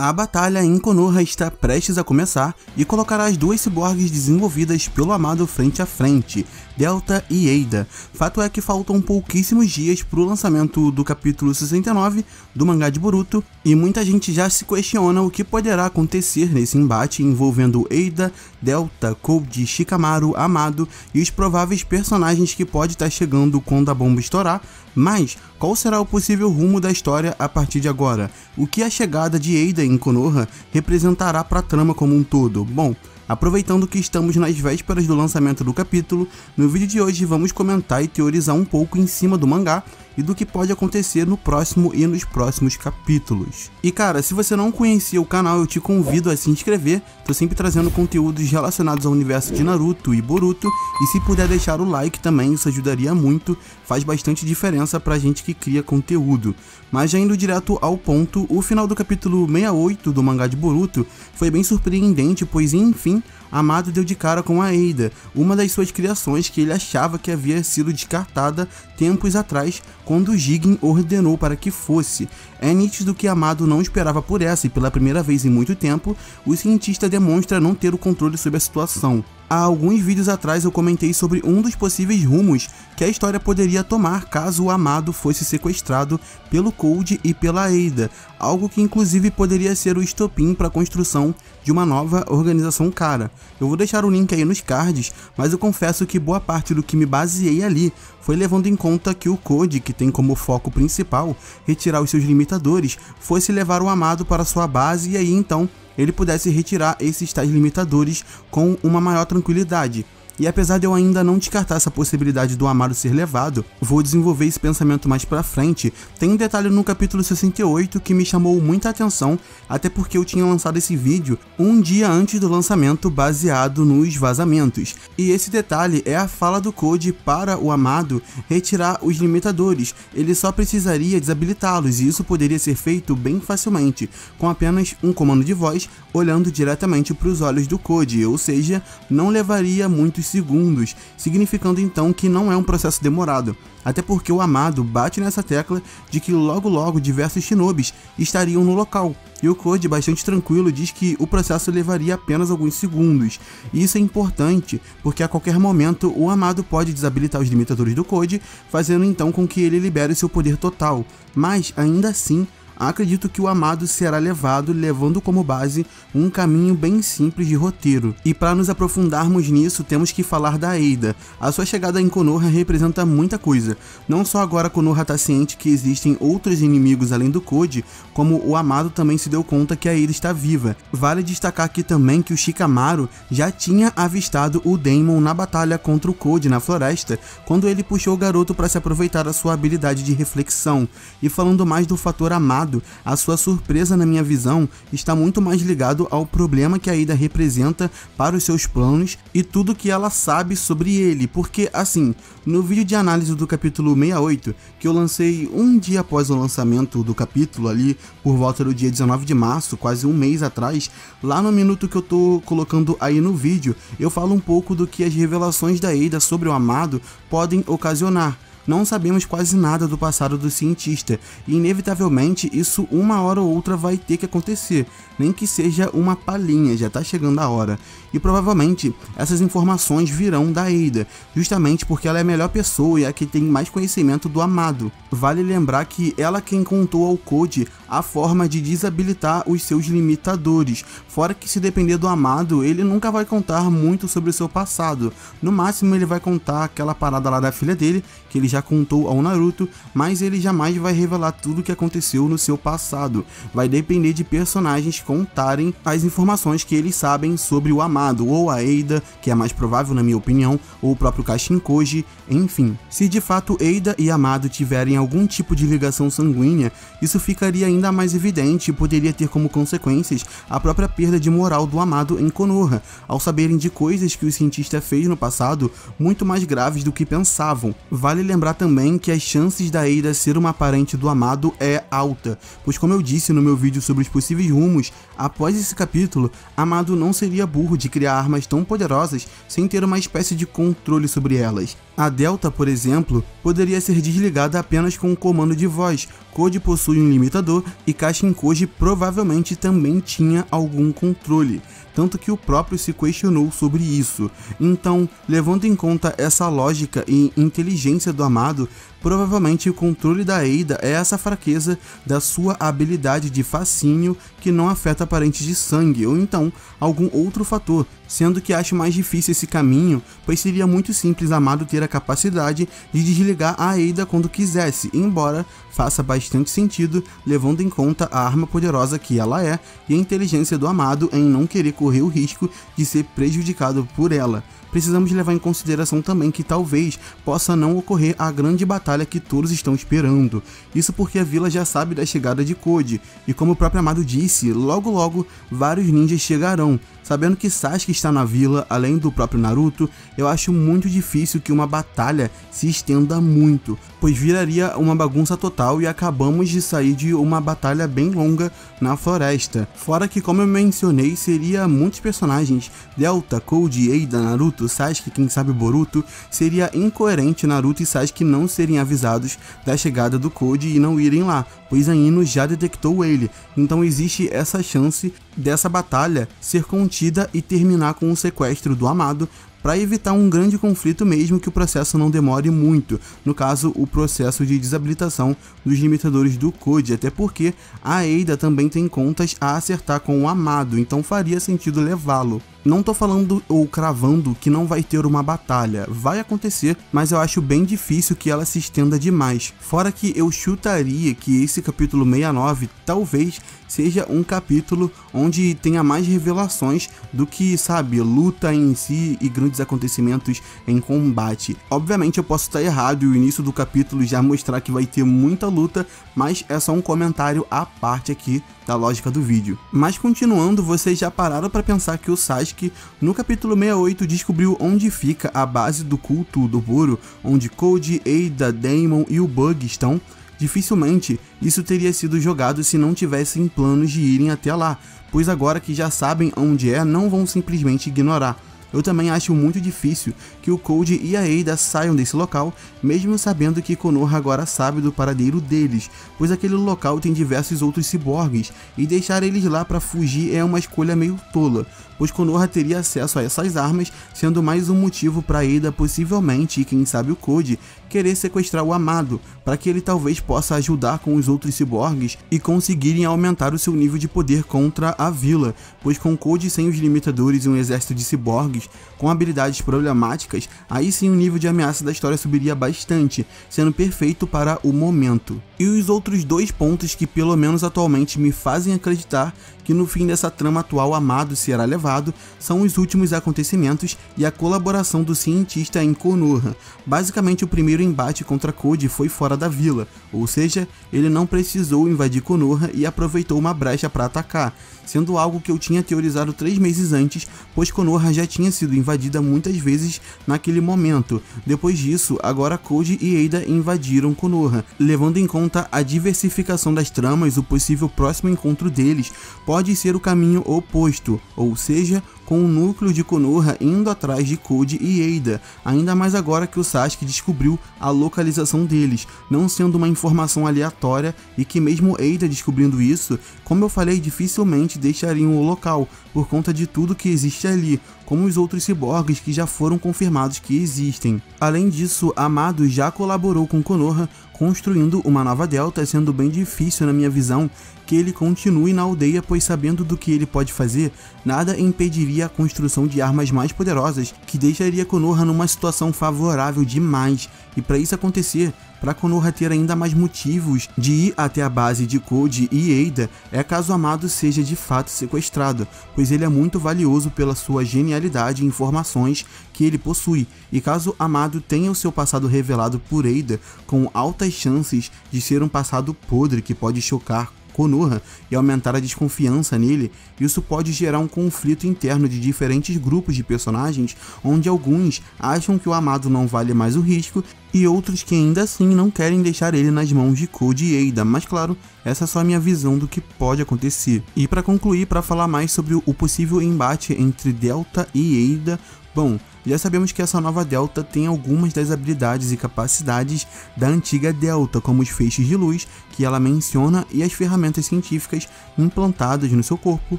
A batalha em Konoha está prestes a começar e colocará as duas ciborgues desenvolvidas pelo Amado frente a frente, Delta e Eida. Fato é que faltam pouquíssimos dias para o lançamento do capítulo 69 do mangá de Boruto e muita gente já se questiona o que poderá acontecer nesse embate envolvendo Eida, Delta, Code, Shikamaru, Amado e os prováveis personagens que pode estar chegando quando a bomba estourar. Mas qual será o possível rumo da história a partir de agora? O que a chegada de Eida em Konoha representará para a trama como um todo? Bom, aproveitando que estamos nas vésperas do lançamento do capítulo, no vídeo de hoje vamos comentar e teorizar um pouco em cima do mangá e do que pode acontecer no próximo e nos próximos capítulos. E cara, se você não conhecia o canal, eu te convido a se inscrever, tô sempre trazendo conteúdos relacionados ao universo de Naruto e Boruto, e se puder deixar o like também, isso ajudaria muito, faz bastante diferença pra gente que cria conteúdo. Mas já indo direto ao ponto, o final do capítulo 68 do mangá de Boruto foi bem surpreendente, pois enfim, Amado deu de cara com a Eida, uma das suas criações que ele achava que havia sido descartada tempos atrás, quando Jigen ordenou para que fosse. É nítido que Amado não esperava por essa e pela primeira vez em muito tempo, o cientista demonstra não ter o controle sobre a situação. Há alguns vídeos atrás eu comentei sobre um dos possíveis rumos que a história poderia tomar caso o Amado fosse sequestrado pelo Code e pela Eida, algo que inclusive poderia ser o estopim para a construção de uma nova organização cara. Eu vou deixar o link aí nos cards, mas eu confesso que boa parte do que me baseei ali foi levando em conta que o Code, que tem como foco principal retirar os seus limitadores, fosse levar o Amado para sua base e aí então ele pudesse retirar esses tais limitadores com uma maior tranquilidade. E apesar de eu ainda não descartar essa possibilidade do Amado ser levado, vou desenvolver esse pensamento mais pra frente. Tem um detalhe no capítulo 68 que me chamou muita atenção, até porque eu tinha lançado esse vídeo um dia antes do lançamento baseado nos vazamentos. E esse detalhe é a fala do Code para o Amado retirar os limitadores. Ele só precisaria desabilitá-los e isso poderia ser feito bem facilmente, com apenas um comando de voz olhando diretamente para os olhos do Code, ou seja, não levaria muitos segundos, significando então que não é um processo demorado, até porque o Amado bate nessa tecla de que logo diversos shinobis estariam no local, e o Code, bastante tranquilo, diz que o processo levaria apenas alguns segundos. E isso é importante, porque a qualquer momento o Amado pode desabilitar os limitadores do Code, fazendo então com que ele libere seu poder total, mas ainda assim acredito que o Amado será levando como base um caminho bem simples de roteiro. E para nos aprofundarmos nisso, temos que falar da Eida. A sua chegada em Konoha representa muita coisa. Não só agora Konoha está ciente que existem outros inimigos além do Code, como o Amado também se deu conta que a Eida está viva. Vale destacar aqui também que o Shikamaru já tinha avistado o Daemon na batalha contra o Code na floresta, quando ele puxou o garoto para se aproveitar da sua habilidade de reflexão. E falando mais do fator Amado, a sua surpresa na minha visão está muito mais ligado ao problema que a Eida representa para os seus planos e tudo que ela sabe sobre ele, porque assim, no vídeo de análise do capítulo 68, que eu lancei um dia após o lançamento do capítulo ali, por volta do dia 19 de março, quase um mês atrás, lá no minuto que eu tô colocando aí no vídeo, eu falo um pouco do que as revelações da Eida sobre o Amado podem ocasionar. Não sabemos quase nada do passado do cientista, e inevitavelmente isso uma hora ou outra vai ter que acontecer, nem que seja uma palhinha, já tá chegando a hora. E provavelmente essas informações virão da Eida, justamente porque ela é a melhor pessoa e a que tem mais conhecimento do Amado. Vale lembrar que ela quem contou ao Code a forma de desabilitar os seus limitadores, fora que se depender do Amado, ele nunca vai contar muito sobre o seu passado. No máximo ele vai contar aquela parada lá da filha dele, que ele já contou ao Naruto, mas ele jamais vai revelar tudo o que aconteceu no seu passado. Vai depender de personagens contarem as informações que eles sabem sobre o Amado, ou a Eida, que é mais provável na minha opinião, ou o próprio Kashinkoji, enfim. Se de fato Eida e Amado tiverem algum tipo de ligação sanguínea, isso ficaria ainda mais evidente e poderia ter como consequências a própria perda de moral do Amado em Konoha, ao saberem de coisas que o cientista fez no passado muito mais graves do que pensavam. Vale lembrar lembrar também que as chances da Ada ser uma parente do Amado é alta, pois como eu disse no meu vídeo sobre os possíveis rumos, após esse capítulo, Amado não seria burro de criar armas tão poderosas sem ter uma espécie de controle sobre elas. A Delta, por exemplo, poderia ser desligada apenas com um comando de voz. Code possui um limitador e Kashin Koji provavelmente também tinha algum controle, tanto que o próprio se questionou sobre isso. Então, levando em conta essa lógica e inteligência do Amado, provavelmente o controle da Ada é essa fraqueza da sua habilidade de fascínio que não afeta parentes de sangue, ou então algum outro fator, sendo que acho mais difícil esse caminho, pois seria muito simples Amado ter a capacidade de desligar a Ada quando quisesse, embora faça bastante sentido levando em conta a arma poderosa que ela é e a inteligência do Amado em não querer correr o risco de ser prejudicado por ela. Precisamos levar em consideração também que talvez possa não ocorrer a grande batalha que todos estão esperando. Isso porque a vila já sabe da chegada de Code, e como o próprio Amado disse, logo logo vários ninjas chegarão. Sabendo que Sasuke está na vila, além do próprio Naruto, eu acho muito difícil que uma batalha se estenda muito, pois viraria uma bagunça total e acabamos de sair de uma batalha bem longa na floresta. Fora que, como eu mencionei, seria muitos personagens, Delta, Code, Ada, Naruto, Sasuke, quem sabe Boruto, seria incoerente Naruto e Sasuke não serem avisados da chegada do Code e não irem lá, pois a Ino já detectou ele, então existe essa chance dessa batalha ser contida e terminar com o sequestro do Amado, para evitar um grande conflito mesmo que o processo não demore muito, no caso o processo de desabilitação dos limitadores do Code, até porque a Ada também tem contas a acertar com o Amado, então faria sentido levá-lo. Não tô falando ou cravando que não vai ter uma batalha, vai acontecer, mas eu acho bem difícil que ela se estenda demais. Fora que eu chutaria que esse capítulo 69 talvez seja um capítulo onde tenha mais revelações do que, sabe, luta em si e grandes acontecimentos em combate. Obviamente eu posso estar errado e o início do capítulo já mostrar que vai ter muita luta, mas é só um comentário à parte aqui da lógica do vídeo. Mas continuando, vocês já pararam para pensar que o Sasuke no capítulo 68 descobriu onde fica a base do culto do Boro, onde Code, Ada, Daemon e o Bug estão? Dificilmente isso teria sido jogado se não tivessem planos de irem até lá, pois agora que já sabem onde é, não vão simplesmente ignorar. Eu também acho muito difícil que o Code e a Ada saiam desse local, mesmo sabendo que Konoha agora sabe do paradeiro deles, pois aquele local tem diversos outros ciborgues, e deixar eles lá para fugir é uma escolha meio tola, pois Konoha teria acesso a essas armas, sendo mais um motivo para Ada possivelmente, e quem sabe o Code, querer sequestrar o Amado, para que ele talvez possa ajudar com os outros ciborgues e conseguirem aumentar o seu nível de poder contra a vila, pois com Code sem os limitadores e um exército de ciborgues com habilidades problemáticas, aí sim o nível de ameaça da história subiria bastante, sendo perfeito para o momento. E os outros dois pontos que pelo menos atualmente me fazem acreditar que no fim dessa trama atual Amado será levado são os últimos acontecimentos e a colaboração do cientista em Konoha. Basicamente o primeiro embate contra Code foi fora da vila, ou seja, ele não precisou invadir Konoha e aproveitou uma brecha para atacar, sendo algo que eu tinha teorizado 3 meses antes, pois Konoha já tinha sido invadida muitas vezes naquele momento. Depois disso, agora Code e Ada invadiram Konoha. Levando em conta a diversificação das tramas, o possível próximo encontro deles pode ser o caminho oposto, ou seja, com o núcleo de Konoha indo atrás de Code e Ada, ainda mais agora que o Sasuke descobriu a localização deles, não sendo uma informação aleatória e que mesmo Ada descobrindo isso, como eu falei, dificilmente deixariam o local, por conta de tudo que existe ali, como os outros ciborgues que já foram confirmados que existem. Além disso, Amado já colaborou com Konoha, construindo uma nova delta, sendo bem difícil na minha visão que ele continue na aldeia, pois sabendo do que ele pode fazer, nada impediria a construção de armas mais poderosas, que deixaria Konoha numa situação favorável demais, e para isso acontecer, para Konoha ter ainda mais motivos de ir até a base de Code e Ada, é caso Amado seja de fato sequestrado, pois ele é muito valioso pela sua genialidade e informações que ele possui, e caso Amado tenha o seu passado revelado por Ada, com altas chances de ser um passado podre que pode chocar Konoha e aumentar a desconfiança nele, isso pode gerar um conflito interno de diferentes grupos de personagens, onde alguns acham que o amado não vale mais o risco e outros que ainda assim não querem deixar ele nas mãos de Code e Eida, mas claro, essa é só a minha visão do que pode acontecer. E para concluir, para falar mais sobre o possível embate entre Delta e Eida, bom, já sabemos que essa nova Delta tem algumas das habilidades e capacidades da antiga Delta, como os feixes de luz que ela menciona e as ferramentas científicas implantadas no seu corpo,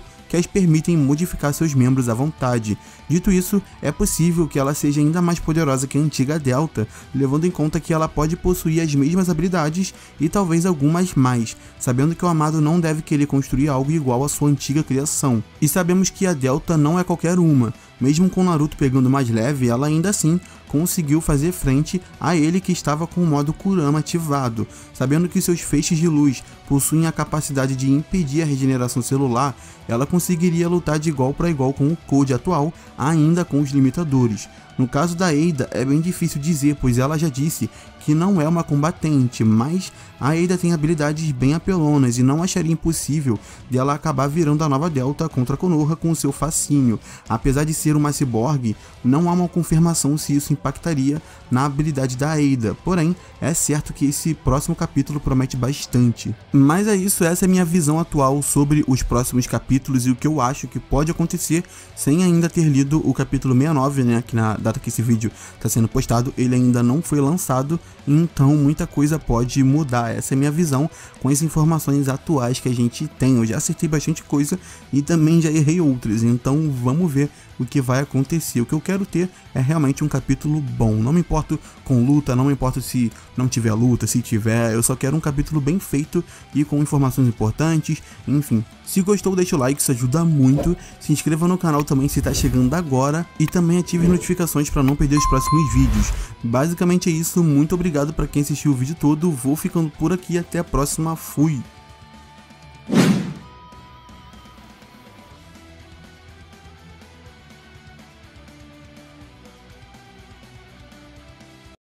que as permitem modificar seus membros à vontade. Dito isso, é possível que ela seja ainda mais poderosa que a antiga Delta, levando em conta que ela pode possuir as mesmas habilidades e talvez algumas mais, sabendo que o amado não deve querer construir algo igual à sua antiga criação. E sabemos que a Delta não é qualquer uma, mesmo com Naruto pegando mais leve, ela ainda assim conseguiu fazer frente a ele que estava com o modo Kurama ativado. Sabendo que seus feixes de luz possuem a capacidade de impedir a regeneração celular, ela conseguiria lutar de igual para igual com o Code atual, ainda com os limitadores. No caso da Eida é bem difícil dizer, pois ela já disse que não é uma combatente, mas a Eida tem habilidades bem apelonas e não acharia impossível dela acabar virando a nova Delta contra Konoha com o seu fascínio. Apesar de ser uma ciborgue, não há uma confirmação se isso impactaria na habilidade da Eida, porém é certo que esse próximo capítulo promete bastante. Mas é isso, essa é a minha visão atual sobre os próximos capítulos e o que eu acho que pode acontecer sem ainda ter lido o capítulo 69, né, que na data que esse vídeo está sendo postado, ele ainda não foi lançado, então muita coisa pode mudar. Essa é a minha visão com as informações atuais que a gente tem. Eu já acertei bastante coisa e também já errei outras, então vamos ver o que vai acontecer. O que eu quero ter é realmente um capítulo bom. Não me importo com luta, não me importo se não tiver luta, se tiver, eu só quero um capítulo bem feito e com informações importantes, enfim. Se gostou, deixa o like, isso ajuda muito. Se inscreva no canal também se está chegando agora e também ative as notificações para não perder os próximos vídeos. Basicamente é isso, muito obrigado para quem assistiu o vídeo todo, vou ficando por aqui, até a próxima, fui!